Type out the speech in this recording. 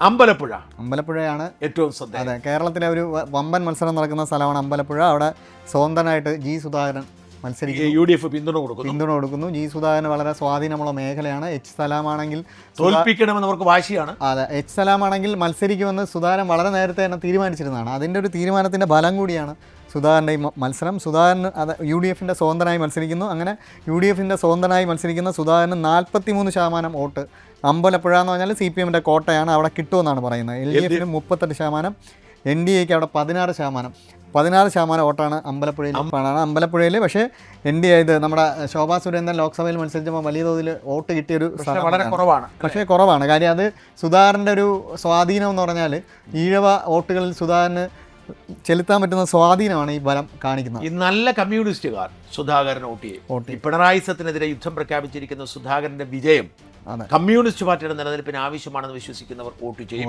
അമ്പലപ്പുഴയാണ് ഏറ്റവും ശ്രദ്ധേയം. അതെ, കേരളത്തിലെ ഒരു വമ്പൻ മത്സരം നടക്കുന്ന സ്ഥലമാണ് അമ്പലപ്പുഴ. അവിടെ സ്വതന്ത്രനായിട്ട് ജി സുധാകരൻ മത്സരിക്കുന്നു, UDF പിന്തുണ കൊടുക്കുന്നു. ജി സുധാകരൻ വളരെ സ്വാധീനമുള്ള മേഖലയാണ്. എച്ച് സലാമാണെങ്കിൽ തോൽപ്പിക്കണമെന്ന് അവർക്ക് വാശിയാണ്. അതെ, എച്ച് സലാമാണെങ്കിൽ മത്സരിക്കുമെന്ന് സുധാകരൻ വളരെ നേരത്തെ തന്നെ തീരുമാനിച്ചിരുന്നതാണ്. അതിൻ്റെ ഒരു തീരുമാനത്തിൻ്റെ ഫലം കൂടിയാണ് സുധാകരൻ്റെ ഈ മത്സരം. സുധാകരൻ അത് UDFൻ്റെ സ്വതന്ത്രനായി മത്സരിക്കുന്നു. അങ്ങനെ UDFൻ്റെ സ്വതന്ത്രനായി മത്സരിക്കുന്ന സുധാകരന് 43% വോട്ട്. അമ്പലപ്പുഴ എന്ന് പറഞ്ഞാൽ CPMൻ്റെ കോട്ടയാണ്, അവിടെ കിട്ടുമെന്നാണ് പറയുന്നത്. LDFന് 38%, NDAക്ക് അവിടെ 16% വോട്ടാണ് അമ്പലപ്പുഴയിൽ. പക്ഷേ ഇത് നമ്മുടെ ശോഭാ സുരേന്ദ്രൻ ലോക്സഭയിൽ മത്സരിച്ചപ്പോൾ വലിയ തോതിൽ വോട്ട് കിട്ടിയൊരു വളരെ കുറവാണ്. പക്ഷേ കുറവാണ്. കാര്യം അത് സുധാകരൻ്റെ ഒരു സ്വാധീനം എന്ന് പറഞ്ഞാൽ ഈഴവ വോട്ടുകളിൽ സുധാകരന് ചെലുത്താൻ പറ്റുന്ന സ്വാധീനമാണ് ഈ ബലം കാണിക്കുന്നത്. ഈ നല്ല കമ്മ്യൂണിസ്റ്റുകാർ സുധാകരൻ വോട്ട് ചെയ്യും. പിണറായി സത്തിനെതിരെ യുദ്ധം പ്രഖ്യാപിച്ചിരിക്കുന്ന സുധാകരന്റെ വിജയം കമ്മ്യൂണിസ്റ്റ് പാർട്ടിയുടെ നിലനിൽപ്പിന് ആവശ്യമാണെന്ന് വിശ്വസിക്കുന്നവർ വോട്ട് ചെയ്യും.